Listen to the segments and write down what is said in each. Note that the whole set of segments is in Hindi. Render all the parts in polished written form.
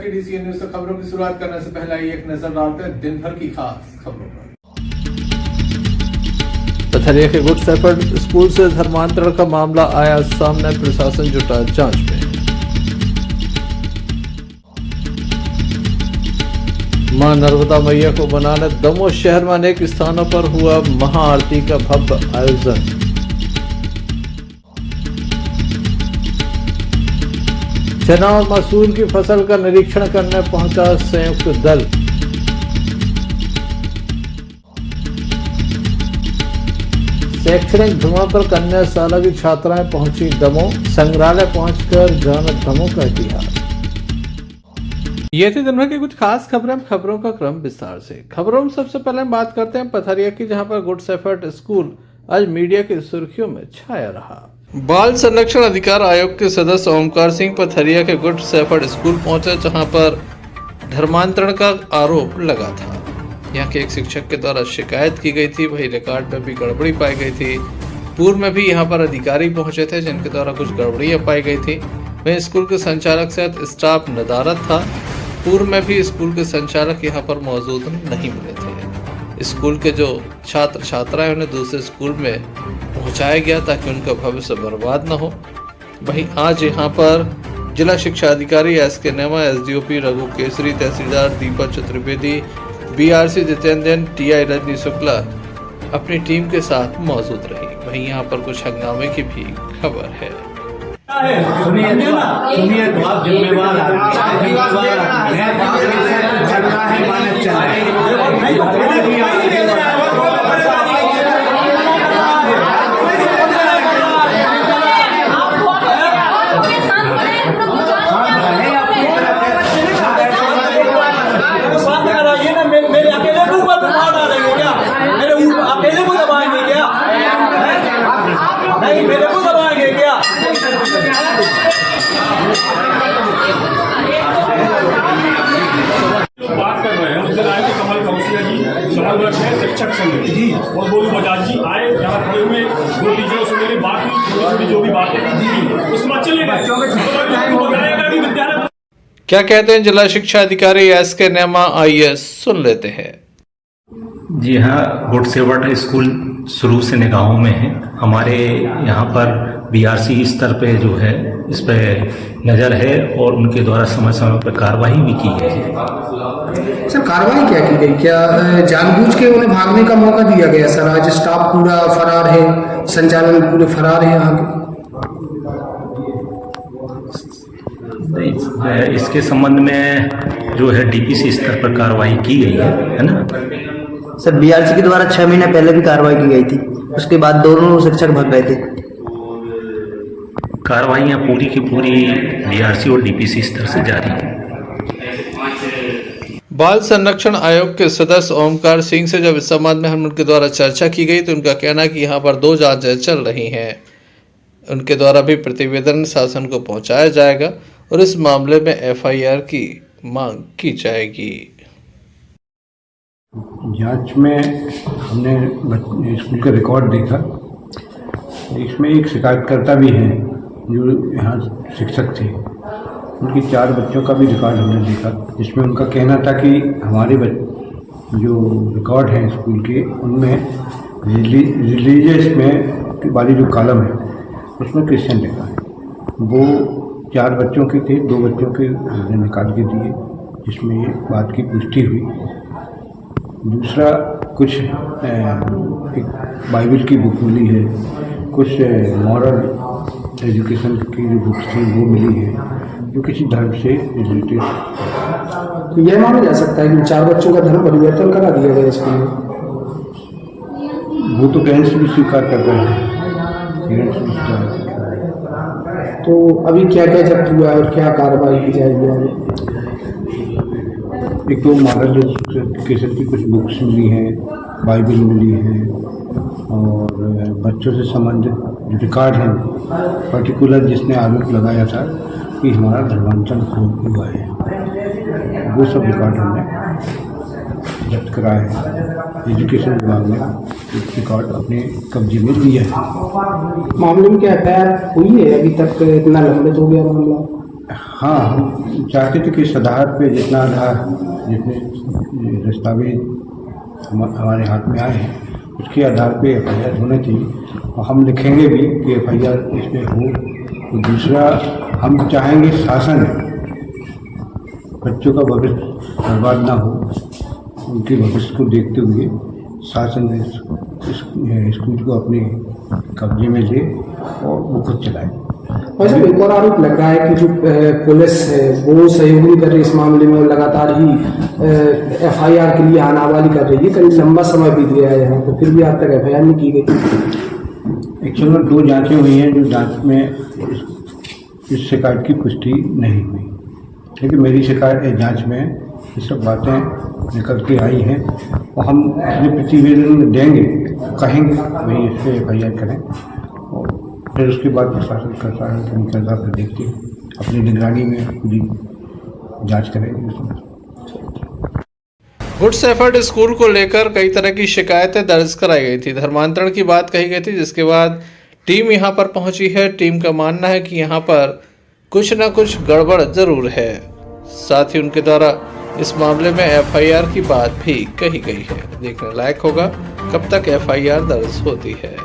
की DCN न्यूज से खबरों की शुरुआत करने से पहले एक नजर डालते हैं दिन भर की खास खबरों पर। पथरिया के गुड शेफर्ड स्कूल से धर्मांतरण का मामला आया सामने, प्रशासन जुटा जांच में। मां नर्मदा मैया को मनाने दमोह शहर में अनेक स्थानों पर हुआ महाआरती का भव्य आयोजन। चना और मसूर की फसल का निरीक्षण करने पहुंचा संयुक्त दल। शैक्षणिक भ्रमण पर कन्याशाला की छात्राएं पहुंची दमोह, संग्रहालय पहुंचकर जाना दमोह का इतिहास। ये थी दिन भर की कुछ खास खबरें। खबरों का क्रम विस्तार से। खबरों में सबसे पहले हम बात करते हैं पथरिया की, जहां पर गुड शेफर्ड स्कूल आज मीडिया की सुर्खियों में छाया रहा। बाल संरक्षण अधिकार आयोग के सदस्य ओमकार सिंह पथरिया के गुड शेफर्ड स्कूल पहुंचे, जहां पर धर्मांतरण का आरोप लगा था। यहां के एक शिक्षक के द्वारा शिकायत की गई थी, वही रिकॉर्ड में भी गड़बड़ी पाई गई थी। पूर्व में भी यहां पर अधिकारी पहुंचे थे जिनके द्वारा कुछ गड़बड़ियां पाई गई थी। वहीं स्कूल के संचालक सहित स्टाफ नदारद था। पूर्व में भी स्कूल के संचालक यहां पर मौजूद नहीं मिले थे। स्कूल के जो छात्र छात्राएं उन्हें दूसरे स्कूल में पहुंचाया गया ताकि उनका भविष्य बर्बाद न हो। वहीं आज यहां पर जिला शिक्षा अधिकारी SK नेमा, SDOP रघु केसरी, तहसीलदार दीपक चतुर्वेदी, BRC जितेंद्र, TI रजनी शुक्ला अपनी टीम के साथ मौजूद रही। वहीं यहां पर कुछ हंगामे की भी खबर है। सुनिए तो आप जिम्मेवार मेरे अकेले को ऊपर डालेंगे क्या? मेरे अकेले को दबाएंगे क्या? नहीं, मेरे को दबाएंगे क्या? बात कर रहे हैं उस दिन आए थे कमल कौशिया जी, समाज है शिक्षक संघ जी और बोलू बजाज जी आए, यहाँ खड़े हुए दो टीचरों से मेरी बात हुई, जो भी बात है उसमें चले गए। क्या कहते हैं जिला शिक्षा अधिकारी SK नेमा, आइए सुन लेते हैं। जी हाँ, गुड शेफर्ड स्कूल शुरू से निगाहों में है। हमारे यहाँ पर BRC स्तर पे जो है इस पे नज़र है और उनके द्वारा समय समय पर कार्रवाई भी की गई है। सर कार्रवाई क्या की गई? क्या जानबूझ के उन्हें भागने का मौका दिया गया? सर आज स्टाफ पूरा फरार है, संचालन पूरे फरार है यहाँ के। इसके संबंध में जो है DPC स्तर पर कार्रवाई की गई है ना सर। BRC के द्वारा 6 महीने पहले भी कार्रवाई की गई थी, उसके बाद दोनों शिक्षक भाग गए थे। कार्रवाइयाँ पूरी की पूरी BRC और DPC स्तर से जारी है। बाल संरक्षण आयोग के सदस्य ओमकार सिंह से जब इस संबंध में हम उनके द्वारा चर्चा की गई तो उनका कहना कि यहाँ पर 2 जांचें चल रही हैं। उनके द्वारा भी प्रतिवेदन शासन को पहुँचाया जाएगा और इस मामले में FIR की मांग की जाएगी। जांच में हमने स्कूल का रिकॉर्ड देखा, इसमें एक शिकायतकर्ता भी हैं जो यहाँ शिक्षक थे। उनके 4 बच्चों का भी रिकॉर्ड हमने देखा, जिसमें उनका कहना था कि हमारे जो रिकॉर्ड हैं स्कूल के उनमें रिलीजियस में वाली जो कॉलम है उसमें क्रिश्चियन लिखा है। वो 4 बच्चों के थे, 2 बच्चों के हमने निकाल के दिए, जिसमें ये बात की पुष्टि हुई। दूसरा कुछ एक बाइबल की बुक मिली है, कुछ मॉरल एजुकेशन की जो बुक्स थी वो मिली है जो किसी धर्म से रिलेटेड। तो यह माना जा सकता है कि 4 बच्चों का धर्म परिवर्तन करा दिया गया स्कूल में। वो तो पेरेंट्स भी स्वीकार कर रहे हैं, पेरेंट्स भी स्वीकार कर रहे हैं। तो अभी क्या क्या जब्त हुआ है और क्या कार्रवाई की जाएगी? एक तो मॉडल एजुकेशन की कुछ बुक्स मिली हैं, बाइबल मिली है और बच्चों से संबंधित जो रिकॉर्ड हैं पर्टिकुलर जिसने आरोप लगाया था कि हमारा धर्मांतरण हुआ है, वो सब रिकॉर्ड हमने जब्त कराए हैं। एजुकेशन विभाग ने रिकॉर्ड अपने कब्जे में लिया है। मामले में क्या FIR हुई है? अभी तक इतना लंबित हो गया मामला? हाँ, हम चाहते थे कि इस आधार पे जितना आधार जितने दस्तावेज हमारे हाथ में आए हैं उसके आधार पे FIR होना चाहिए और हम लिखेंगे भी कि FIR इस पर हो। तो दूसरा हम चाहेंगे शासन बच्चों का भविष्य बर्बाद ना हो, उनके भविष्य को देखते हुए शासन स्कूल को अपने कब्जे में ले और वो खुद चलाए। और जब एक और आरोप लग रहा है कि जो पुलिस है वो सहयोग नहीं कर रही इस मामले में, लगातार ही FIR के लिए आनावाली कर रही है, करीब लंबा समय बीत गया है यहाँ तो फिर भी आज तक FIR नहीं की गई। एक्चुअली 2 जांचें हुई हैं जो जांच में इस शिकायत की पुष्टि नहीं हुई, लेकिन मेरी शिकायत जांच में ये सब बातें निकल के आई हैं और हम अपने प्रतिवेदन देंगे, कहेंगे भाई इस पर FIR करें और फिर उसके बाद प्रशासन करता है तो निकलता फिर देखते अपनी निगरानी में पूरी जांच करेंगे। गुड शेफर्ड स्कूल को लेकर कई तरह की शिकायतें दर्ज कराई गई थी, धर्मांतरण की बात कही गई थी, जिसके बाद टीम यहां पर पहुंची है। टीम का मानना है कि यहां पर कुछ न कुछ गड़बड़ जरूर है। साथ ही उनके द्वारा इस मामले में FIR की बात भी कही गई है। देखने लायक होगा कब तक FIR दर्ज होती है।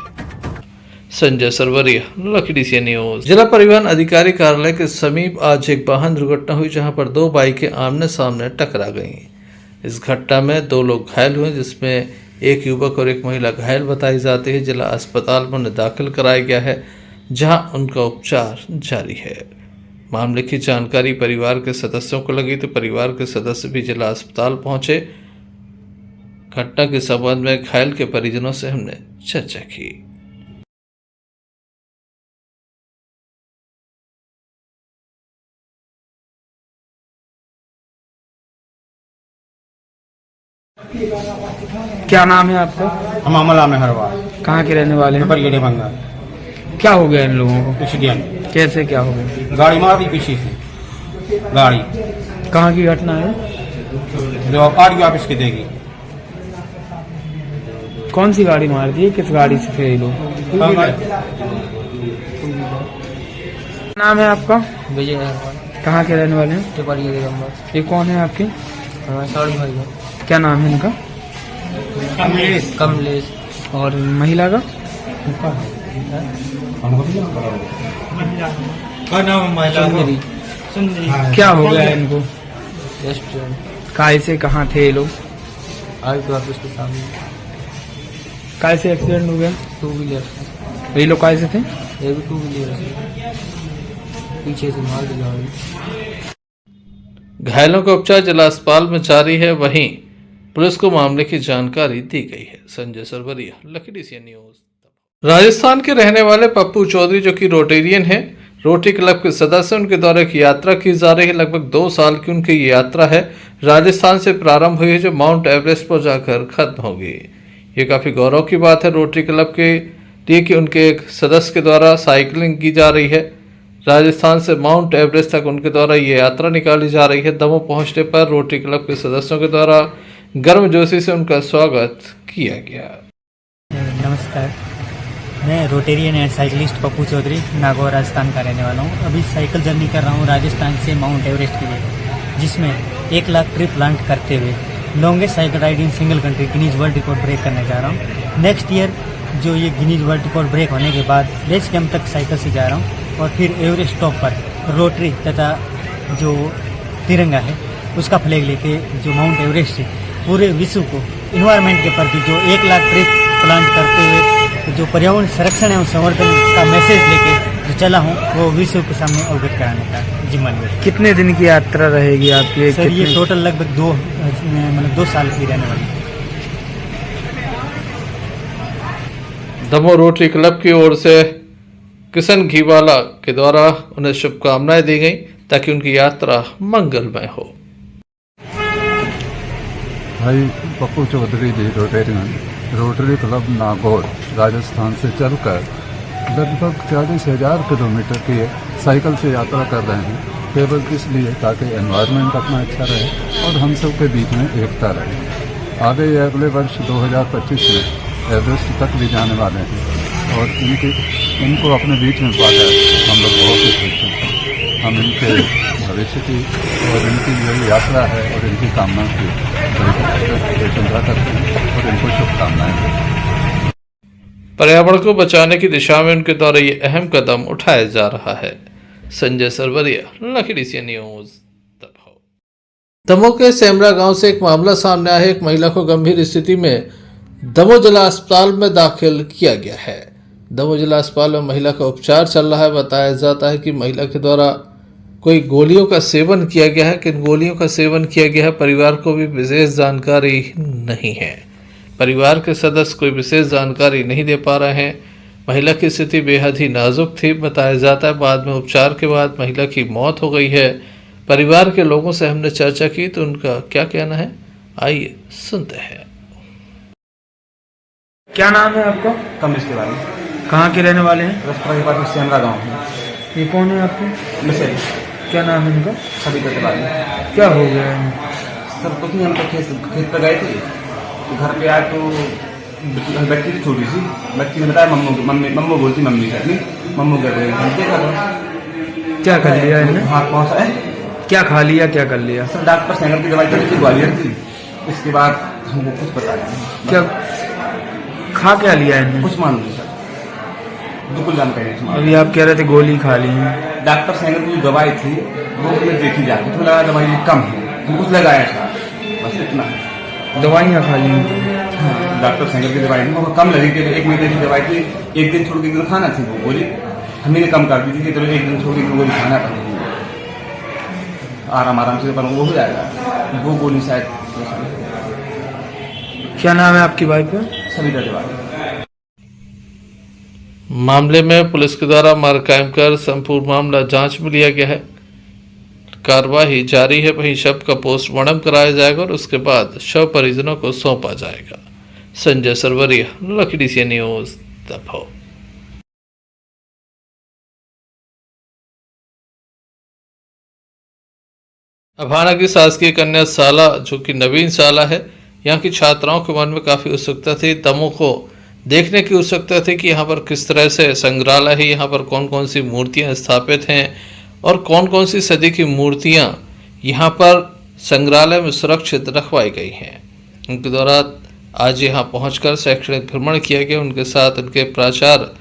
संजय सरवरिया, लखीडीसी न्यूज। जिला परिवहन अधिकारी कार्यालय के समीप आज एक वाहन दुर्घटना हुई जहां पर 2 बाइकें आमने सामने टकरा गईं। इस घटना में 2 लोग घायल हुए, जिसमें एक युवक और एक महिला घायल बताई जाती है। जिला अस्पताल में उन्हें दाखिल कराया गया है, जहां उनका उपचार जारी है। मामले की जानकारी परिवार के सदस्यों को लगी तो परिवार के सदस्य भी जिला अस्पताल पहुंचे। घटना के संबंध में घायल के परिजनों से हमने चर्चा की। क्या नाम है आपका? हम अमला मेहरवा कहाँ के रहने वाले हैं? परिगेड़े भंगा। क्या हो गया इन लोगों को? एक्सीडेंट। कैसे क्या हो गया? गाड़ी मार दी पीछे से गाड़ी। कहाँ की घटना है? जो RDO ऑफिस की देगी। कौन सी गाड़ी मार दी? किस गाड़ी से थे ये लोग? नाम है आपका? विजय। कहाँ के रहने वाले हैं? ये कौन है आपके? क्या नाम है इनका? कमलेश। और महिला का? क्या हो गया इनको? काय से कहाँ थे ये लोग? RDO ऑफिस के सामने। काय से एक्सीडेंट हो गया? 2 व्हीलर। ये लोग काय से थे? ये भी 2 व्हीलर से पीछे से मार दी गाड़ी। घायलों का उपचार जिला अस्पताल में जारी है। वहीं पुलिस को मामले की जानकारी दी गई है। संजय सरवरिया, लखीडीसी न्यूज। राजस्थान के रहने वाले पप्पू चौधरी, जो कि रोटेरियन है, रोटरी क्लब के सदस्य, उनके द्वारा एक यात्रा की जा रही है। लगभग 2 साल की उनकी ये यात्रा है। राजस्थान से प्रारंभ हुई है, जो माउंट एवरेस्ट पर जाकर खत्म होगी। ये काफी गौरव की बात है रोटरी क्लब के लिए कि उनके एक सदस्य के द्वारा साइकिलिंग की जा रही है। राजस्थान से माउंट एवरेस्ट तक उनके द्वारा ये यात्रा निकाली जा रही है। दमोह पहुंचने पर रोटरी क्लब के सदस्यों के द्वारा गर्मजोशी से उनका स्वागत किया गया। नमस्कार, मैं Rotarian and cyclist Pappu Chaudhary, Nagaur Rajasthan का रहने वाला हूँ। अभी साइकिल जर्नी कर रहा हूँ राजस्थान से माउंट एवरेस्ट के लिए, जिसमें 1 लाख ट्रिप प्लांट करते हुए longest cycle ride in single country Guinness world record break करने जा रहा हूँ। नेक्स्ट ईयर जो ये गिनीज वर्ल्ड रिकॉर्ड ब्रेक होने के बाद बेस कैंप तक साइकिल से जा रहा हूँ और फिर एवरेस्ट टॉप पर रोटरी तथा जो तिरंगा है उसका फ्लैग लेके जो माउंट एवरेस्ट से पूरे विश्व को इन्वायरमेंट के प्रति जो 1 लाख ट्री प्लांट करते हुए जो पर्यावरण संरक्षण एवं संवर्धन का मैसेज लेके जो चला हूँ वो विश्व के सामने अवगत कराने का जिम्मा लिया। कितने दिन की यात्रा रहेगी आपकी? सर ये टोटल लगभग 2 साल की रहने वाली। दमोह रोटरी क्लब की ओर से किशन घीवाला के द्वारा उन्हें शुभकामनाएं दी गई ताकि उनकी यात्रा मंगलमय हो। भाई पप्पू चौधरी जी रोटरी क्लब नागौर राजस्थान से चलकर लगभग 40,000 किलोमीटर की साइकिल से यात्रा कर रहे हैं, केवल इसलिए ताकि एनवायरनमेंट अपना अच्छा रहे और हम सब के बीच में एकता रहे। आगे ये अगले वर्ष 2025 में एवरेस्ट तक भी जाने वाले हैं और इनको अपने बीच में पाकर हम लोग बहुत ही खुश हैं। हम इनके भविष्य की और इनकी जो यात्रा है और इनकी कामना की प्रशंसा करते हैं और इनको शुभकामनाएं देते हैं। पर्यावरण को बचाने की दिशा में उनके द्वारा ये अहम कदम उठाया जा रहा है। संजय सरवरिया, लखीडीसी सी न्यूज। दमोह के सेमरा गांव से एक मामला सामने आया है। एक महिला को गंभीर स्थिति में दमोह जिला अस्पताल में दाखिल किया गया है। दमोह जिला अस्पताल में महिला का उपचार चल रहा है। बताया जाता है कि महिला के द्वारा कोई गोलियों का सेवन किया गया है। किन गोलियों का सेवन किया गया है, परिवार को भी विशेष जानकारी नहीं है। परिवार के सदस्य कोई विशेष जानकारी नहीं दे पा रहे हैं। महिला की स्थिति बेहद ही नाजुक थी। बताया जाता है बाद में उपचार के बाद महिला की मौत हो गई है। परिवार के लोगों से हमने चर्चा की तो उनका क्या कहना है, आइए सुनते हैं। क्या नाम है आपका? कमलेश के बारे में। कहाँ के रहने वाले हैं? रसपुरा के पास में सेमरा गाँव है। ये कौन है आपके? मिसेल। क्या नाम है इनका? सभी के बारे में। क्या हो गया है? सर कुछ नहीं, हम तो खेत पर गए थे, तो घर पे आए तो बच्ची थी छोटी सी। बच्ची ने बताया मम्मू बोलती मम्मी से अपनी मम्मू कर रहे हैं। देखा क्या कर लिया इन्हें? हाथ पहुँचा है। क्या खा लिया, क्या कर लिया? सर डॉक्टर सेंगर की दवाई चली थी, ग्वालियर की। इसके बाद हमको कुछ पता नहीं क्या खा क्या लिया इन्हें? कुछ मान लो सर, बिल्कुल जानकारी नहीं। अभी आप कह रहे थे गोली खा ली है। डॉक्टर सेंगर की जो दवाई थी वो हमें देखी जाती, तो लगा दवाई कम है, हम कुछ लगाया था, बस इतना। दवाइयाँ खा ली? हाँ, डॉक्टर सेंगर की दवाई वो कम लगी कि 1 महीने की दवाई थी, 1 दिन छोड़ के 1 दिन खाना थी। वो गोली हमने कम कर दी थी कि चलो 1 दिन छोड़ के गोली खाना था, आराम से वो हो जाएगा। वो गोली शायद। क्या नाम है आपकी वाइफ का? सविता तिवारी। मामले में पुलिस के द्वारा मार कायम कर संपूर्ण मामला जांच में लिया गया है। कार्रवाई जारी है। वहीं शव का पोस्टमार्टम कराया जाएगा और उसके बाद शव परिजनों को सौंपा जाएगा। संजय सरवरिया, लखीडीसी सी न्यूज, दमोह। अभाना की शासकीय कन्या शाला जो कि नवीन शाला है, यहाँ की छात्राओं के मन में काफ़ी उत्सुकता थी। दमोह को देखने की उत्सुकता थी कि यहाँ पर किस तरह से संग्रहालय है, यहाँ पर कौन कौन सी मूर्तियाँ स्थापित हैं और कौन कौन सी सदी की मूर्तियाँ यहाँ पर संग्रहालय में सुरक्षित रखवाई गई हैं। उनके द्वारा आज यहाँ पहुँचकर शैक्षणिक भ्रमण किया गया। उनके साथ उनके प्राचार्य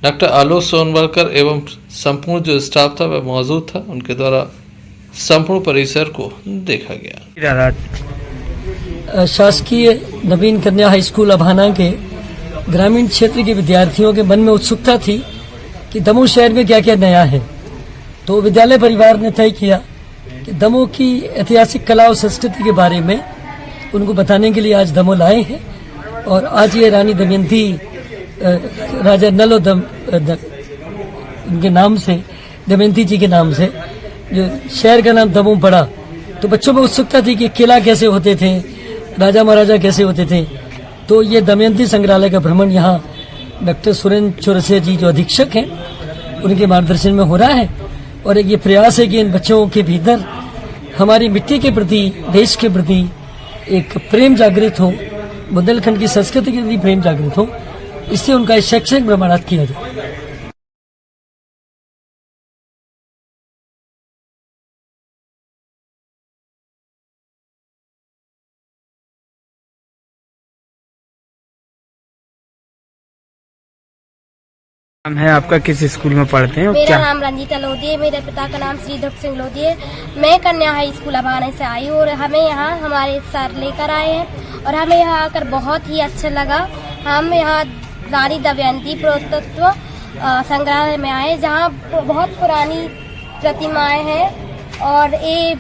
डॉक्टर आलोक सोनवलकर एवं संपूर्ण जो स्टाफ था वह मौजूद था। उनके द्वारा संपूर्ण परिसर को देखा गया। शासकीय नवीन कन्या हाई स्कूल अभाना के ग्रामीण क्षेत्र के विद्यार्थियों के मन में उत्सुकता थी कि दमोह शहर में क्या क्या नया है। तो विद्यालय परिवार ने तय किया कि दमोह की ऐतिहासिक कला और संस्कृति के बारे में उनको बताने के लिए आज दमोह लाए हैं। और आज ये रानी दमयंती राजा नलोदम उनके नाम से, दमयंती जी के नाम से जो शहर का नाम दमोह पड़ा, तो बच्चों में उत्सुकता थी कि किला कैसे होते थे, राजा महाराजा कैसे होते थे। तो ये दमयंती संग्रहालय का भ्रमण यहाँ डॉक्टर सुरेंद्र चौरसिया जी जो अधीक्षक हैं उनके मार्गदर्शन में हो रहा है। और एक ये प्रयास है कि इन बच्चों के भीतर हमारी मिट्टी के प्रति, देश के प्रति एक प्रेम जागृत हो, बुंदेलखंड की संस्कृति के प्रति प्रेम जागृत हो, इससे उनका शैक्षणिक भ्रमणार्थ किया जाए। नाम है आपका? किस स्कूल में पढ़ते हैं? मेरा नाम रंजीता लोधी है। मेरे पिता का नाम श्री धुप सिंह लोधी है। मैं कन्या हाई स्कूल अभाना से आई हूँ और हमें यहाँ हमारे सर लेकर आए हैं और हमें यहाँ आकर बहुत ही अच्छा लगा। हम यहाँ रानी दमयंती पुरातत्व संग्रहालय में आए जहाँ बहुत पुरानी प्रतिमाएं हैं और ये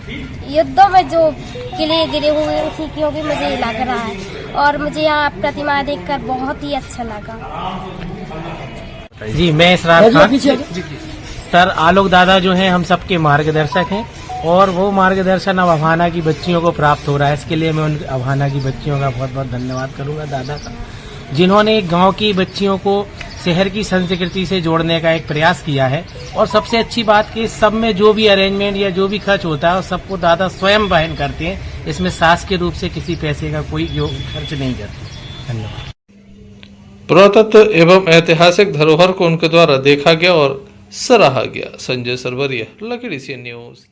युद्धों में जो किले गिरे हुए उसी की भी मुझे लग रहा है और मुझे यहाँ प्रतिमाएं देखकर बहुत ही अच्छा लगा। जी, मैं इसरार खान। सर आलोक दादा जो हैं हम सबके मार्गदर्शक हैं और वो मार्गदर्शन अब अभाना की बच्चियों को प्राप्त हो रहा है। इसके लिए मैं उन अभाना की बच्चियों का बहुत बहुत धन्यवाद करूंगा दादा का, जिन्होंने गांव की बच्चियों को शहर की संस्कृति से जोड़ने का एक प्रयास किया है। और सबसे अच्छी बात कि सब में जो भी अरेंजमेंट या जो भी खर्च होता है सबको दादा स्वयं वहन करते हैं। इसमें सास के रूप से किसी पैसे का कोई खर्च नहीं करते। धन्यवाद। पुरातत्व एवं ऐतिहासिक धरोहर को उनके द्वारा देखा गया और सराहा गया। संजय सरवरिया, लकी सी न्यूज।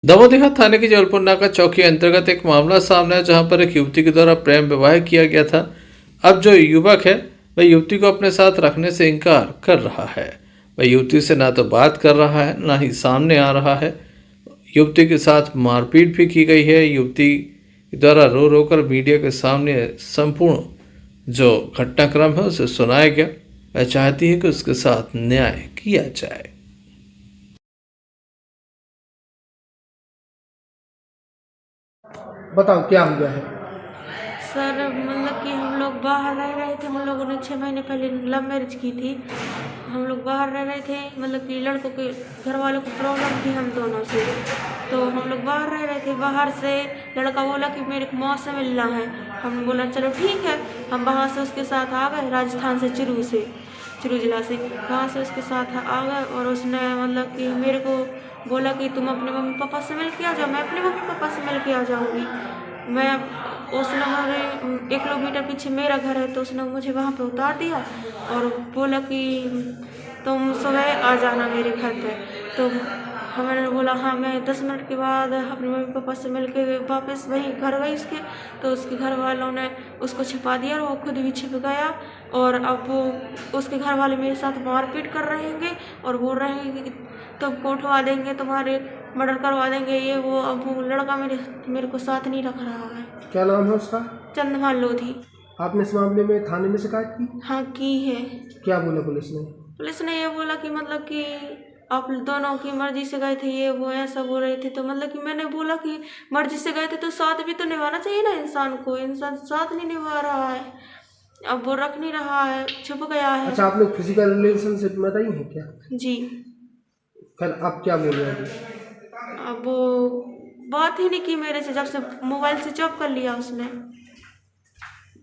दमोह देहात थाने की जबलपुर नाका चौकी अंतर्गत एक मामला सामने है जहां पर एक युवती के द्वारा प्रेम विवाह किया गया था। अब जो युवक है वह युवती को अपने साथ रखने से इनकार कर रहा है। वह युवती से ना तो बात कर रहा है ना ही सामने आ रहा है। युवती के साथ मारपीट भी की गई है। युवती द्वारा रो रो कर मीडिया के सामने संपूर्ण जो घटनाक्रम है उसे सुनाया गया। वह चाहती है कि उसके साथ न्याय किया जाए। बताओ क्या हुआ है? सर मतलब कि हम लोग बाहर रह रहे थे। हम लोगों ने 6 महीने पहले लव मैरिज की थी। हम लोग बाहर रह रहे थे, मतलब कि लड़कों के घर वालों को प्रॉब्लम थी हम दोनों से, तो हम लोग बाहर रह रहे थे। बाहर से लड़का बोला कि मेरे को मौत से मिलना है। हमने बोला चलो ठीक है। हम वहाँ से उसके साथ आ गए, राजस्थान से चुरू जिला से वहाँ से उसके साथ आ गए। और उसने मतलब कि मेरे को बोला कि तुम अपने मम्मी पापा से मिल के आ जाओ। मैं अपने मम्मी पापा से मिल के आ जाऊँगी। मैं उसने मेरे 1 किलोमीटर पीछे मेरा घर है, तो उसने मुझे वहाँ पे उतार दिया और बोला कि तुम सुबह आ जाना मेरे घर पे। तो हमने बोला हाँ। मैं 10 मिनट के बाद अपने मम्मी पापा से मिल के वापस वहीं घर गई उसके, तो उसके घर वालों ने उसको छिपा दिया और वो खुद भी छिप गया। और अब वो उसके घर वाले मेरे साथ मारपीट कर रहे हैं और बोल रहे हैं कि तुमको उठवा देंगे, तुम्हारे मर्डर करवा देंगे ये वो। अब वो लड़का मेरे को साथ नहीं रख रहा है। क्या नाम है उसका? चंद्रभान लोधी। आपने इस मामले में थाने में शिकायत की? हाँ की है। क्या बोला पुलिस ने? पुलिस ने ये बोला कि मतलब कि आप दोनों की मर्जी से गए थे, ये वो ऐसा बोल रहे थे। तो मतलब कि मैंने बोला कि मर्जी से गए थे तो साथ भी तो निभाना चाहिए ना इंसान को। इंसान साथ नहीं निभा रहा है, अब वो रख नहीं रहा है, छुप गया है। अच्छा, आप लोग फिजिकल रिलेशनशिप में रही हैं क्या? जी। फिर अब क्या बोल रहे हैं? अब वो बात ही नहीं की मेरे से, जब से मोबाइल स्विच ऑफ कर लिया उसने।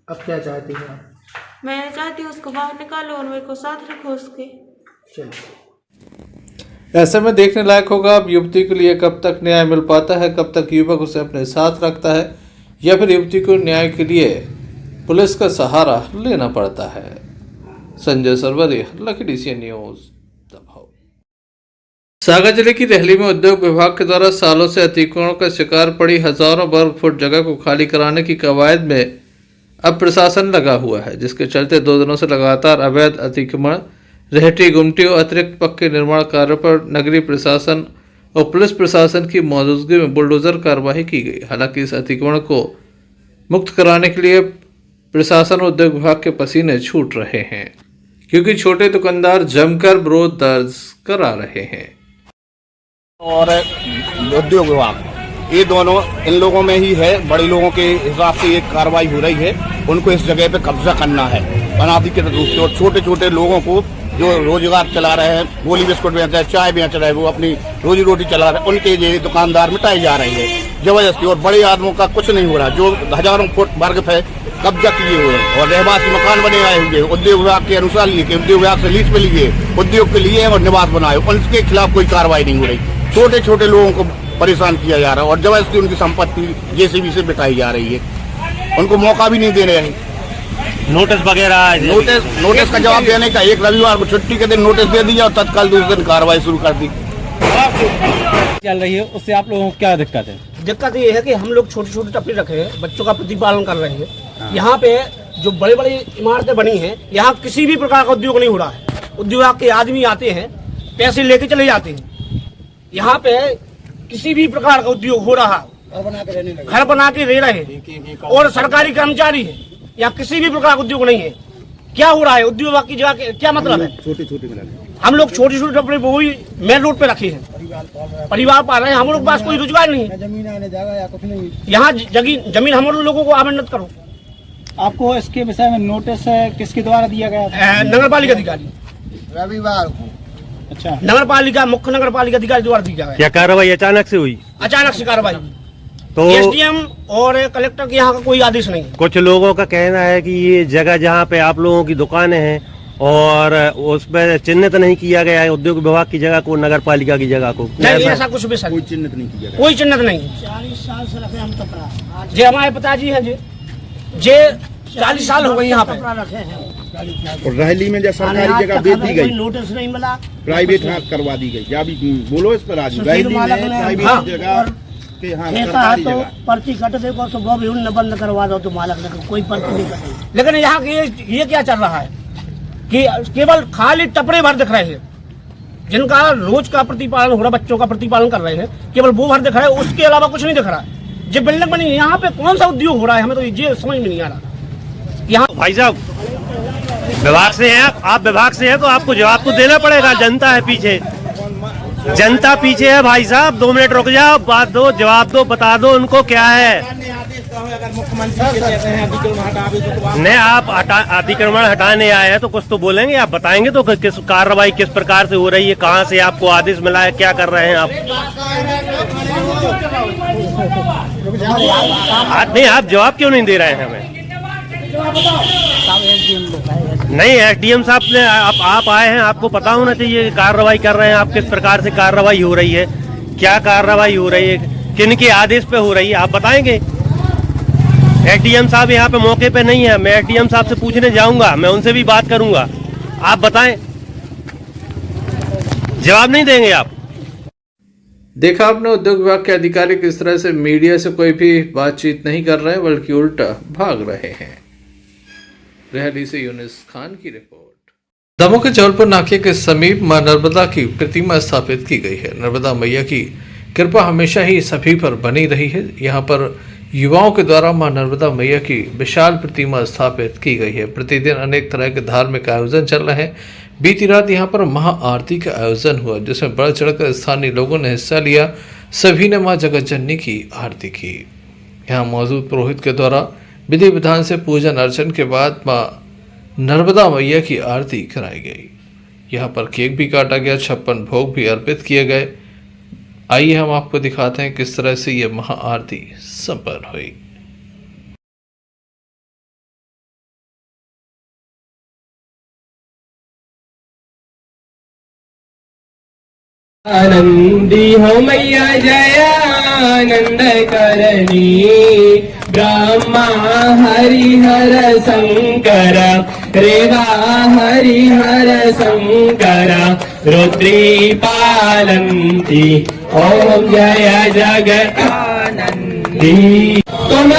अब क्या चाहती हैं आप? मैं चाहती हूँ उसको बाहर निकालो और मेरे को साथ रखो उसके। चलिए। ऐसे में देखने लायक होगा अब युवती के लिए कब तक न्याय मिल पाता है, कब तक युवक उसे अपने साथ रखता है या फिर युवती को न्याय के लिए पुलिस का सहारा लेना पड़ता है। संजय सरवरिया, लकी सी न्यूज। सागर जिले की रहली में उद्योग विभाग के द्वारा सालों से अतिक्रमण का शिकार पड़ी हजारों वर्ग फुट जगह को खाली कराने की कवायद में अब प्रशासन लगा हुआ है, जिसके चलते 2 दिनों से लगातार अवैध अतिक्रमण, रेहटी, गुमटी और अतिरिक्त पक्के निर्माण कार्यों पर नगरीय प्रशासन और पुलिस प्रशासन की मौजूदगी में बुलडोजर कार्रवाई की गई। हालांकि इस अतिक्रमण को मुक्त कराने के लिए प्रशासन और उद्योग विभाग के पसीने छूट रहे हैं, क्योंकि छोटे दुकानदार जमकर विरोध दर्ज करा रहे हैं। और उद्योग विभाग ये दोनों इन लोगों में ही है। बड़े लोगों के हिसाब से एक कार्रवाई हो रही है, उनको इस जगह पे कब्जा करना है अनाधिकृत रूप से। और छोटे छोटे लोगों को जो रोजगार चला रहे हैं, गोली बिस्कुट बेच रहे हैं, चाय बेच रहे हैं, वो अपनी रोजी रोटी चला रहे हैं, उनके ये दुकानदार मिटाई जा रही है जबरदस्ती। और बड़े आदमियों का कुछ नहीं हो रहा, जो हजारों फुट वर्ग पे कब्जा किए हुए हैं और रहवासी मकान बने आए हुए उद्योग विभाग के अनुसार लिए, उद्योग विभाग से लीज पे लिए, उद्योग के लिए और निवास बनाए, उनके खिलाफ कोई कार्रवाई नहीं हो रही। छोटे छोटे लोगों को परेशान किया जा रहा है और जबरदस्ती उनकी संपत्ति जेसीबी से बिठाई जा रही है, उनको मौका भी नहीं दे रहे हैं। नोटिस वगैरह नोटिस का जवाब देने का, एक रविवार को छुट्टी के दिन नोटिस दे दिया और तत्काल दूसरे दिन कार्रवाई शुरू कर दी। चल रही है, उससे आप लोगों को क्या दिक्कत है? दिक्कत ये है कि हम लोग छोटी छोटी टपरी रखे हैं, बच्चों का प्रतिपालन कर रहे हैं। यहाँ पे जो बड़ी बड़ी इमारतें बनी हैं, यहाँ किसी भी प्रकार का उद्योग नहीं हो रहा है। उद्योग के आदमी आते हैं, पैसे लेके चले जाते हैं। यहाँ पे किसी भी प्रकार का उद्योग हो रहा, घर बना के रह रहे हैं और सरकारी कर्मचारी है, यहाँ किसी भी प्रकार का उद्योग नहीं है। क्या हो रहा है उद्योग की जगह? क्या मतलब है? छोटी छोटी हम लोग छोटी छोटी टपरी वो भी मेन रोड पे रखे हैं, परिवार पा रहे हैं। हम लोग पास कोई रोजगार नहीं है। यहाँ जमीन हम लोगों को आवंटित करो। आपको इसके विषय में नोटिस किसके द्वारा दिया गया? नगर पालिका अधिकारी रविवार को। अच्छा, नगर पालिका मुख्य नगर पालिका अधिकारी द्वारा दी गया। क्या कार्रवाई अचानक से हुई? अचानक से कार्रवाई, तो एसडीएम और कलेक्टर के यहाँ का कोई आदेश नहीं है। कुछ लोगों का कहना है कि ये जगह जहाँ पे आप लोगों की दुकानें हैं और उसमें चिन्हित नहीं किया गया है उद्योग विभाग की जगह को, नगर पालिका की जगह को। नहीं, ऐसा कुछ भी कोई चिन्हित नहीं किया, कोई चिन्हित नहीं। 40 साल से रखे हम तो जे हमारे पिताजी हैं जे 40 साल हो गए यहाँ पे। और रहली में जब सरकारी जगह बेच दी गई, नोटिस नहीं मिला, प्राइवेट हाथ करवा दी गई। या भी बोलो इस पर आज रहली में प्राइवेट जगह के हाँ सरकारी जगह पर्ची कट देखो सुबह भी उन बंद करवा दो तो मालक ने कोई पर्ची नहीं कटी। लेकिन यहाँ ये क्या चल रहा है कि केवल खाली टपड़े भर दिख रहे हैं, जिनका रोज का प्रतिपालन हो रहा, बच्चों का प्रतिपालन कर रहे हैं, केवल वो भर दिख रहा है, उसके अलावा कुछ नहीं दिख रहा है। जो बिल्डिंग बनी यहाँ पे कौन सा उद्योग हो रहा है, हमें तो ये समझ में नहीं आ रहा। यहाँ भाई साहब विभाग से हैं आप विभाग से हैं तो आपको जवाब तो देना पड़ेगा। जनता है पीछे, जनता पीछे है भाई साहब। 2 मिनट रुक जाओ, बात दो, जवाब दो, बता दो उनको क्या है। नहीं आप अतिक्रमण हटाने आए हैं तो कुछ तो बोलेंगे, आप बताएंगे तो किस कार्रवाई किस प्रकार से हो रही है, कहाँ से आपको आदेश मिला है, क्या कर रहे हैं आप। नहीं आप जवाब क्यों नहीं दे रहे हैं हमें? नहीं एसडीएम साहब ने आप आए हैं, आपको पता होना चाहिए कार्रवाई कर रहे हैं आप, किस प्रकार से कार्रवाई हो रही है, क्या कार्रवाई हो रही है, किन के आदेश पे हो रही है, आप बताएंगे। एसडीएम साहब यहाँ पे मौके पे नहीं है, मैं एसडीएम साहब से पूछने जाऊंगा, मैं उनसे भी बात करूंगा। आप बताएं, जवाब नहीं देंगे आप। देखा आपने उद्योग विभाग के अधिकारी किस तरह से मीडिया से कोई भी बातचीत नहीं कर रहे हैं बल्कि उल्टा भाग रहे हैं। रहली से यूनिस खान की रिपोर्ट। दमोह के जबलपुर नाके के समीप मां नर्मदा की प्रतिमा स्थापित की गई है। नर्मदा मैया की कृपा हमेशा ही सभी पर बनी रही है। यहाँ पर युवाओं के द्वारा मां नर्मदा मैया की विशाल प्रतिमा स्थापित की गई है। प्रतिदिन अनेक तरह के धार्मिक आयोजन चल रहे हैं। बीती रात यहाँ पर महाआरती का आयोजन हुआ, जिसमें बढ़ चढ़कर स्थानीय लोगों ने हिस्सा लिया। सभी ने मां जगत जननी की आरती की। यहाँ मौजूद पुरोहित के द्वारा विधि विधान से पूजन अर्चन के बाद मां नर्मदा मैया की आरती कराई गई। यहाँ पर केक भी काटा गया, 56 भोग भी अर्पित किए गए। आइए हम आपको दिखाते हैं किस तरह से यह महाआरती संपन्न हुई। आनंदी हो मैया जयानंद करनी, ब्रह्मा हरिहर शंकर, रेवा हरिहर शंकर, रुद्री पालंती ओम जय जगदानंदी। तुम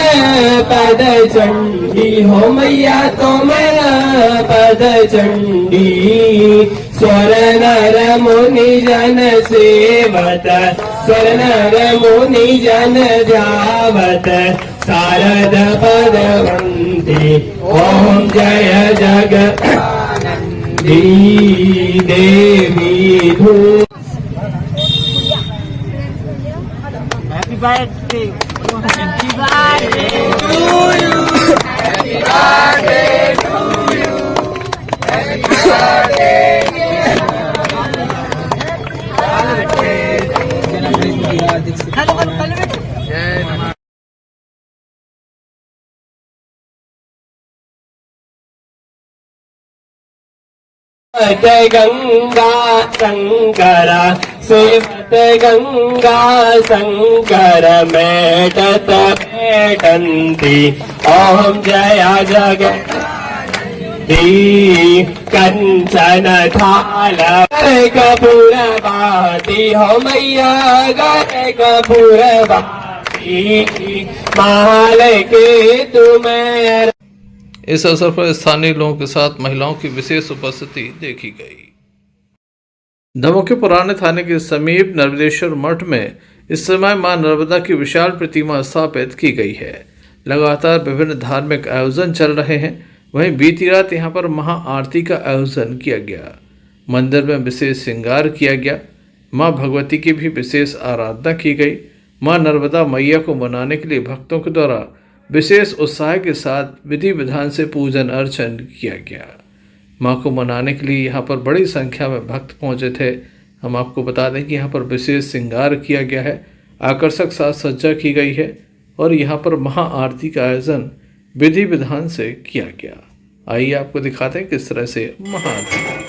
पद चंडी हो मैया, तुम पद चंडी, स्वर नर मुनि जन सेवत, स्वर नर मुनि जन ध्यावत, शारद पदवंती ओम जय जगदानंदी देवी धूम। Happy birthday to you, happy birthday to you, happy birthday. जय गंगा शंकरा, सेवत गंगा शंकर, मेटत मेटंती ओम जय जगदानंदी। कंचन थाल कपूर बाती हो मैया, गए कपूर बाती माल के तुम्हें। इस अवसर पर स्थानीय लोगों के साथ महिलाओं की विशेष उपस्थिति देखी गई। दमोह के पुराने थाने के समीप नर्मदेश्वर मठ में इस समय मां नर्मदा की विशाल प्रतिमा स्थापित की गई है। लगातार विभिन्न धार्मिक आयोजन चल रहे हैं। वहीं बीती रात यहां पर महाआरती का आयोजन किया गया। मंदिर में विशेष श्रृंगार किया गया। मां भगवती की भी विशेष आराधना की गई। मां नर्मदा मैया को मनाने के लिए भक्तों के द्वारा विशेष उत्साह के साथ विधि विधान से पूजन अर्चन किया गया। मां को मनाने के लिए यहाँ पर बड़ी संख्या में भक्त पहुँचे थे। हम आपको बता दें कि यहाँ पर विशेष श्रृंगार किया गया है, आकर्षक साज सज्जा की गई है और यहाँ पर महाआरती का आयोजन विधि विधान से किया गया। आइए आपको दिखाते हैं किस तरह से महाआरती।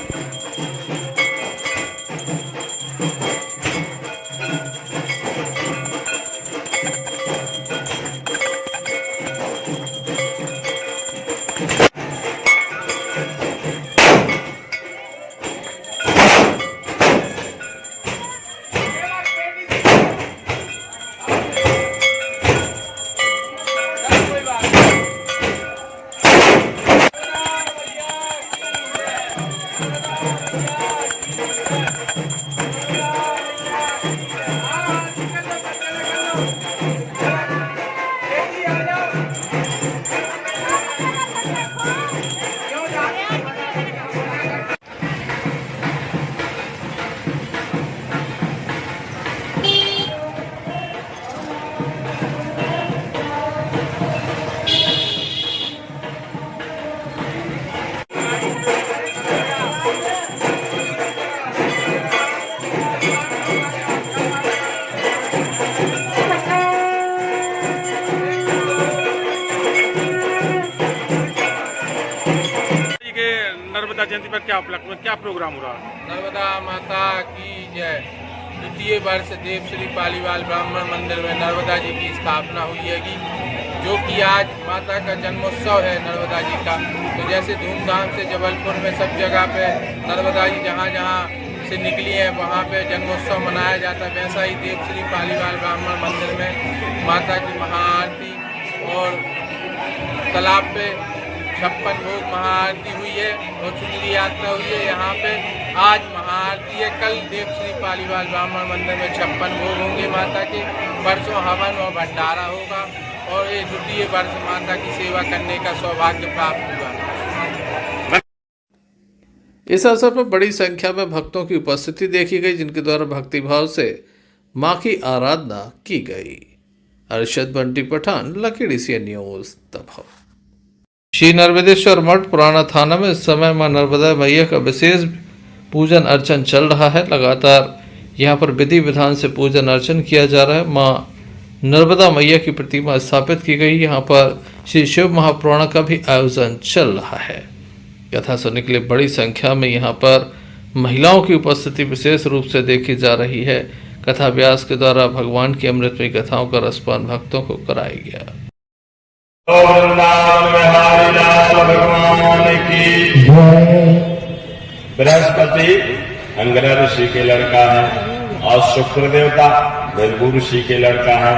माता जयंती पर क्या उपलक्ष्य में क्या प्रोग्राम हो रहा है? नर्मदा माता की जय। द्वितीय वर्ष देवश्री पालीवाल ब्राह्मण मंदिर में नर्मदा जी की स्थापना हुई है जो कि आज माता का जन्मोत्सव है नर्मदा जी का। तो जैसे धूमधाम से जबलपुर में सब जगह पे नर्मदा जी जहाँ जहाँ से निकली है वहाँ पे जन्मोत्सव मनाया जाता है, वैसा ही देवश्री पालीवाल ब्राह्मण मंदिर में माता की महाआरती और तालाब पे 56 भोग महाआरती हुई है और चुनरी यात्रा हुई है। यहाँ पे आज महाआरती है, कल देवश्री पालीवाल ब्राह्मण मंदिर में 56 भोग होंगे माता के, परसों हवन और भंडारा होगा और ये द्वितीय वर्ष माता की सेवा करने का सौभाग्य प्राप्त हुआ। इस अवसर पर बड़ी संख्या में भक्तों की उपस्थिति देखी गई, जिनके द्वारा भक्तिभाव से मां की आराधना की गई। अरशद बंटी पठान, लकीडी सी न्यूज, दमोह। श्री नर्मदेश्वर मठ पुराना थाना में इस समय मां नर्मदा मैया का विशेष पूजन अर्चन चल रहा है। लगातार यहां पर विधि विधान से पूजन अर्चन किया जा रहा है। मां नर्मदा मैया की प्रतिमा स्थापित की गई। यहां पर श्री शिव महापुराण का भी आयोजन चल रहा है। कथा सुनने के लिए बड़ी संख्या में यहां पर महिलाओं की उपस्थिति विशेष रूप से देखी जा रही है। कथा व्यास के द्वारा भगवान की अमृतमयी कथाओं का रसपान भक्तों को कराया गया। भगवान की बृहस्पति अंगिरा ऋषि के लड़का है और शुक्र देवता भृगु ऋषि के लड़का है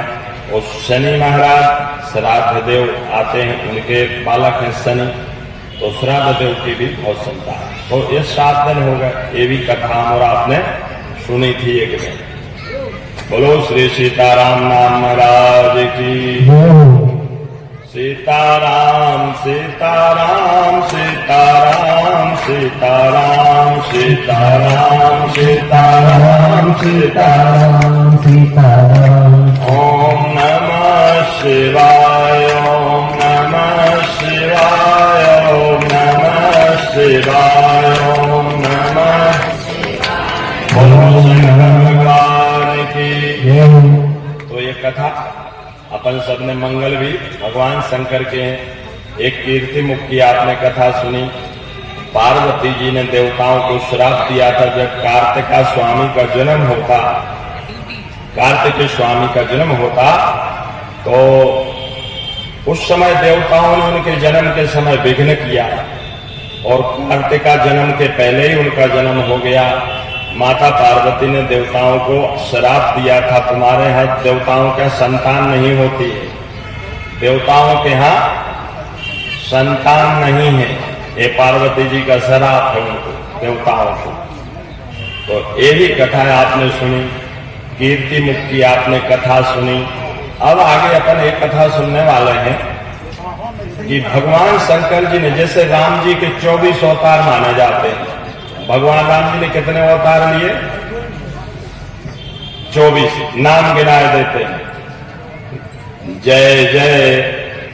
और शनि महाराज श्राद्ध देव आते हैं, उनके बालक हैं शनि, तो श्राद्ध देव की भी बहुत क्षमता है। तो ये 7 दिन हो गए, ये भी कथा और आपने सुनी थी एक दिन। बोलो श्री सीताराम नाम महाराज की। सीताराम सीताराम सीताराम सीताराम सीताराम सीताराम सीताराम सीताराम। ओम नमः शिवाय ओम नमः शिवाय ओम नमः शिवाय ओम नमः बोलो शंकर भगवान की। तो ये कथा अपन सबने मंगल भी भगवान शंकर के हैं। एक कीर्ति मुक्ति आपने कथा सुनी। पार्वती जी ने देवताओं को श्राप दिया था जब कार्तिका स्वामी का जन्म होता, कार्तिक स्वामी का जन्म होता तो उस समय देवताओं ने उनके जन्म के समय विघ्न किया और कार्तिका जन्म के पहले ही उनका जन्म हो गया। माता पार्वती ने देवताओं को श्राप दिया था, तुम्हारे यहाँ देवताओं के संतान नहीं होती है, देवताओं के यहाँ संतान नहीं है। ये पार्वती जी का श्राप है उनको, देवताओं को। तो ये भी कथा आपने सुनी, कीर्ति मुक्ति आपने कथा सुनी। अब आगे अपन एक कथा सुनने वाले हैं कि भगवान शंकर जी ने, जैसे राम जी के 24 अवतार माने जाते हैं, भगवान राम जी ने कितने अवतार लिए? 24 नाम गिनाए देते हैं। जय जय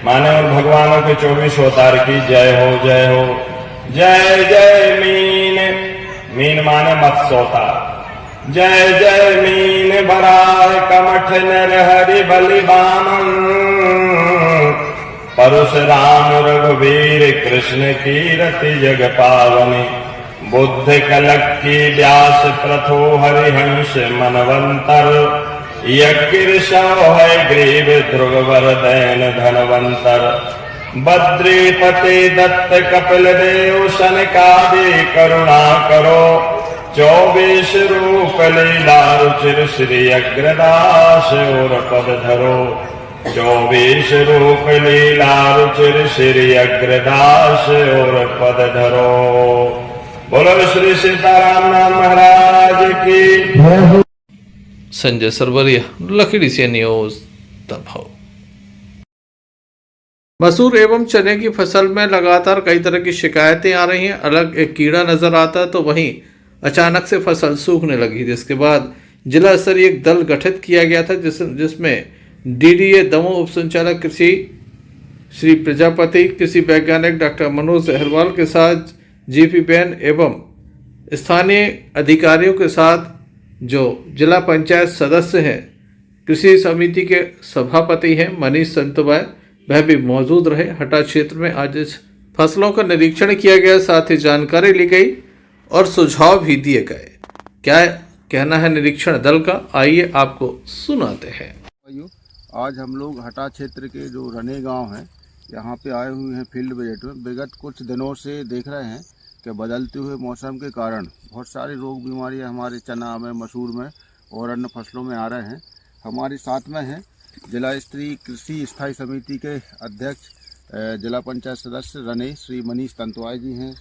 माने उन भगवानों के 24 अवतार की जय हो जय हो। जय जय मीन, मीन माने मत्स्य अवतार। जय जय मीन बराह कमठ नर हरि बलि बामन। परशुराम रघुवीर कृष्ण कीरति जग पावनी। बुद्ध कलक की व्यास प्रथो हरिहंस मनवंतर। यज्ञ है ग्रीव ध्रुववर दैन धनवंतर। बद्रीपति दत्त कपिल देव सनकादि करुणा करो। 24 रूप लीला रुचिर श्री अग्रदास और पद धरो। 24 रूप लीला रुचिर श्री अग्रदास और पद धरो। बोलो श्री सीताराम नाम महाराज की। संजय सरवरिया, लकीडी सी न्यूज, दमोह। मसूर एवं चने की फसल में लगातार कई तरह की शिकायतें आ रही हैं। अलग एक कीड़ा नजर आता है तो वहीं अचानक से फसल सूखने लगी, जिसके बाद जिला स्तरीय एक दल गठित किया गया था जिसमें डीडीए दमोह उप संचालक कृषि श्री प्रजापति, कृषि वैज्ञानिक डॉक्टर मनोज अहरवाल के साथ जीपी बैन एवं स्थानीय अधिकारियों के साथ जो जिला पंचायत सदस्य हैं, कृषि समिति के सभापति हैं मनीष संतवाय, वह भी मौजूद रहे। हटा क्षेत्र में आज इस फसलों का निरीक्षण किया गया, साथ ही जानकारी ली गई और सुझाव भी दिए गए। क्या कहना है निरीक्षण दल का, आइए आपको सुनाते हैं। आज हम लोग हटा क्षेत्र के जो रने गांव हैं यहाँ पे आए हुए हैं फील्ड विजिट में। विगत कुछ दिनों से देख रहे हैं कि बदलते हुए मौसम के कारण बहुत सारी रोग बीमारियां हमारे चना में, मसूर में और अन्य फसलों में आ रहे हैं। हमारे साथ में हैं जिला स्तरीय कृषि स्थायी समिति के अध्यक्ष जिला पंचायत सदस्य रने श्री मनीष तंतवाई जी हैं,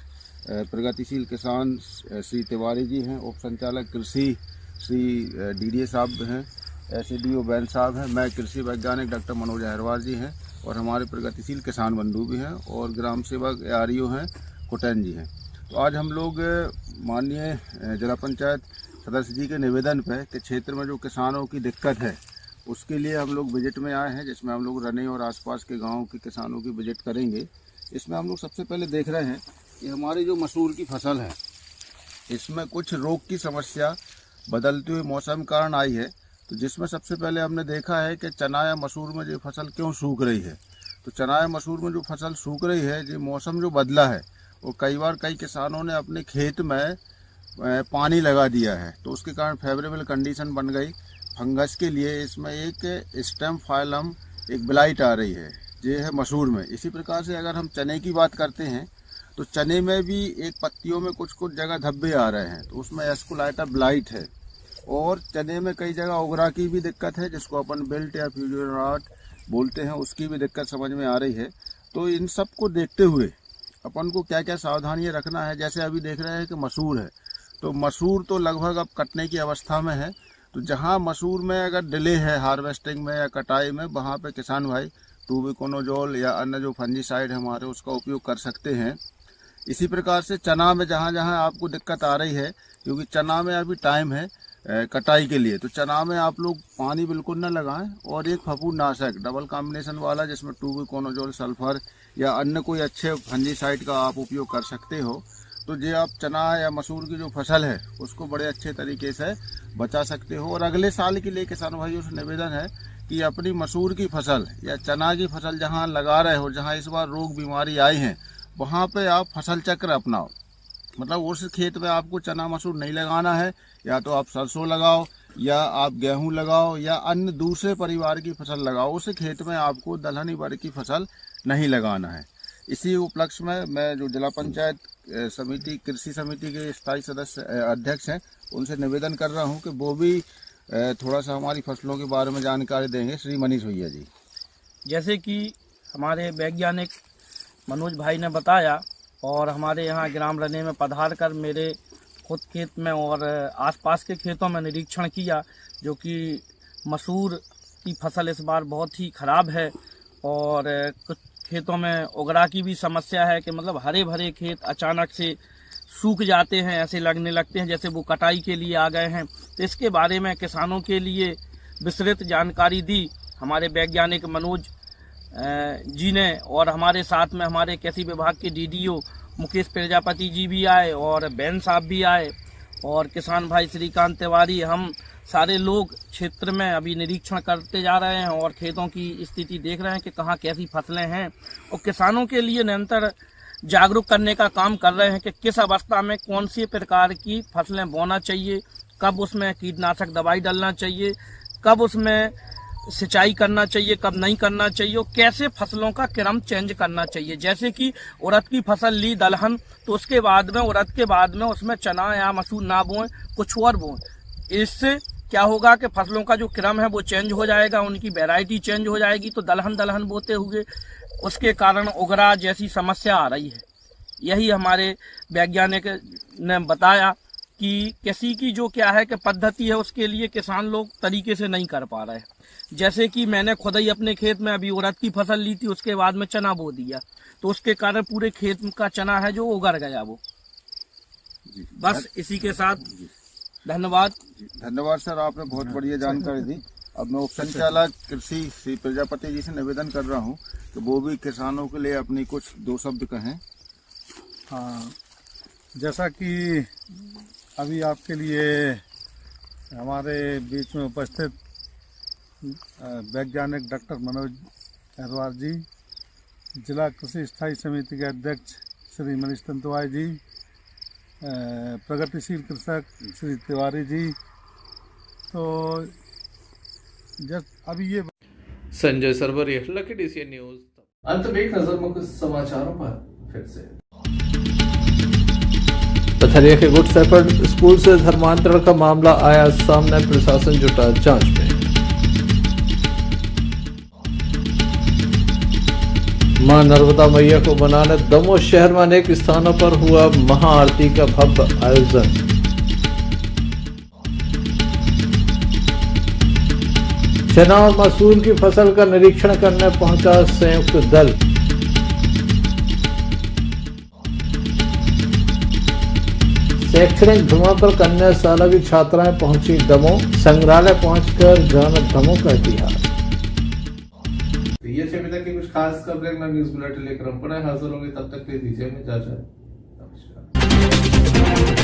प्रगतिशील किसान श्री तिवारी जी हैं, उप संचालक कृषि श्री डीडीए साहब हैं, SDO बैन साहब हैं, मैं कृषि वैज्ञानिक डॉक्टर मनोज अहरवाल जी हैं और हमारे प्रगतिशील किसान बंधु भी हैं और ग्राम सेवक ARO हैं कुटैन जी हैं। तो आज हम लोग माननीय जिला पंचायत सदस्य जी के निवेदन पर कि क्षेत्र में जो किसानों की दिक्कत है उसके लिए हम लोग विजिट में आए हैं, जिसमें हम लोग रने और आसपास के गाँव के किसानों की विजिट करेंगे। इसमें हम लोग सबसे पहले देख रहे हैं कि हमारी जो मसूर की फसल है इसमें कुछ रोग की समस्या बदलते हुए मौसम के कारण आई है। तो जिसमें सबसे पहले हमने देखा है कि चना या मसूर में जो फसल क्यों सूख रही है। तो चना या मसूर में जो फसल सूख रही है, जो मौसम जो बदला है वो कई बार कई किसानों ने अपने खेत में पानी लगा दिया है, तो उसके कारण फेवरेबल कंडीशन बन गई फंगस के लिए। इसमें एक स्टेम फाइलम एक ब्लाइट आ रही है, ये है मसूर में। इसी प्रकार से अगर हम चने की बात करते हैं तो चने में भी एक पत्तियों में कुछ कुछ जगह धब्बे आ रहे हैं, तो उसमें एस्कुलाइटा ब्लाइट है। और चने में कई जगह ओगरा की भी दिक्कत है, जिसको अपन बेल्ट या फ्यूजन रॉट बोलते हैं, उसकी भी दिक्कत समझ में आ रही है। तो इन सब को देखते हुए अपन को क्या क्या सावधानियां रखना है। जैसे अभी देख रहे हैं कि मसूर है, तो मसूर तो लगभग अब कटने की अवस्था में है। तो जहां मसूर में अगर डिले है हार्वेस्टिंग में या कटाई में, वहां पे किसान भाई टूबिकोनोजोल या अन्य जो फंजीसाइड हमारे उसका उपयोग कर सकते हैं। इसी प्रकार से चना में जहां जहां आपको दिक्कत आ रही है, क्योंकि चना में अभी टाइम है कटाई के लिए, तो चना में आप लोग पानी बिल्कुल न लगाएं और एक फफूंदनाशक डबल कॉम्बिनेशन वाला जिसमें टूबिकोनोजोल सल्फर या अन्य कोई अच्छे फंजीसाइड का आप उपयोग कर सकते हो। तो ये आप चना या मसूर की जो फसल है उसको बड़े अच्छे तरीके से बचा सकते हो। और अगले साल के लिए किसान भाइयों से निवेदन है कि अपनी मसूर की फसल या चना की फसल जहाँ लगा रहे हो, जहाँ इस बार रोग बीमारी आई है, वहाँ पे आप फसल चक्र अपनाओ। मतलब उस खेत में आपको चना मसूर नहीं लगाना है, या तो आप सरसों लगाओ या आप गेहूं लगाओ या अन्य दूसरे परिवार की फसल लगाओ। उस खेत में आपको दलहनी वर्ग की फसल नहीं लगाना है। इसी उपलक्ष्य में मैं जो जिला पंचायत समिति कृषि समिति के स्थायी सदस्य अध्यक्ष हैं उनसे निवेदन कर रहा हूं कि वो भी थोड़ा सा हमारी फसलों के बारे में जानकारी देंगे। श्री मनीष भैया जी। जैसे कि हमारे वैज्ञानिक मनोज भाई ने बताया और हमारे यहाँ ग्राम रने में पधार कर मेरे खुद खेत में और आसपास के खेतों में निरीक्षण किया, जो कि मसूर की फसल इस बार बहुत ही ख़राब है और कुछ खेतों में उगरा की भी समस्या है कि मतलब हरे भरे खेत अचानक से सूख जाते हैं, ऐसे लगने लगते हैं जैसे वो कटाई के लिए आ गए हैं। तो इसके बारे में किसानों के लिए विस्तृत जानकारी दी हमारे वैज्ञानिक मनोज जी ने, और हमारे साथ में हमारे कृषि विभाग के DDO मुकेश प्रजापति जी भी आए और बैन साहब भी आए और किसान भाई श्रीकांत तिवारी। हम सारे लोग क्षेत्र में अभी निरीक्षण करते जा रहे हैं और खेतों की स्थिति देख रहे हैं कि कहाँ कैसी फसलें हैं और किसानों के लिए निरंतर जागरूक करने का काम कर रहे हैं कि किस अवस्था में कौन सी प्रकार की फसलें बोना चाहिए, कब उसमें कीटनाशक दवाई डालना चाहिए, कब उसमें सिंचाई करना चाहिए, कब नहीं करना चाहिए और कैसे फसलों का क्रम चेंज करना चाहिए। जैसे कि उड़द की फसल ली दलहन, तो उसके बाद में उड़द के बाद में उसमें चना या मसूर ना बोएं, कुछ और बोएं। इससे क्या होगा कि फसलों का जो क्रम है वो चेंज हो जाएगा, उनकी वैरायटी चेंज हो जाएगी। तो दलहन बोते हुए उसके कारण उगरा जैसी समस्या आ रही है। यही हमारे वैज्ञानिक ने बताया कि कृषि की जो क्या है कि पद्धति है उसके लिए किसान लोग तरीके से नहीं कर पा रहे हैं। जैसे कि मैंने खुद ही अपने खेत में अभी उड़द की फसल ली थी, उसके बाद में चना बो दिया, तो उसके कारण पूरे खेत का चना है जो उगड़ गया वो। बस इसी के साथ धन्यवाद। धन्यवाद सर, आपने बहुत बढ़िया जानकारी दी। अब मैं उप संचालक कृषि श्री प्रजापति जी से निवेदन कर रहा हूँ कि वो भी किसानों के लिए अपनी कुछ दो शब्द कहें। हाँ, जैसा कि अभी आपके लिए हमारे बीच में उपस्थित वैज्ञानिक डॉक्टर मनोज अहरवाल जी जिला कृषि स्थायी समिति के अध्यक्ष श्री मनीष तंतुवाई जी, प्रगतिशील कृषक श्री तिवारी जी। तो जब अभी ये Sanjay Sarvariya, Lucky DCN news. अंत में एक नजर मुख्य समाचारों पर फिर से। पथरिया के गुड शेफर्ड स्कूल से धर्मांतरण का मामला आया सामने, प्रशासन जुटा जांच में। मां नर्मदा मैया को मनाने दमोह शहर में अनेक स्थानों पर हुआ महाआरती का भव्य आयोजन। चना और मसूर की फसल का निरीक्षण करने पहुंचा संयुक्त दल। शैक्षणिक भ्रमण पर कन्या शाला की छात्राएं पहुंची दमोह, संग्रहालय पहुंचकर जाना दमोह का इतिहास। ये थे अभी तक की कुछ खास खबरें न्यूज बुलेटिन लेकर हम पुनः हाजिर होंगे, तब तक के लिए दीजिए इजाजत। नमस्कार।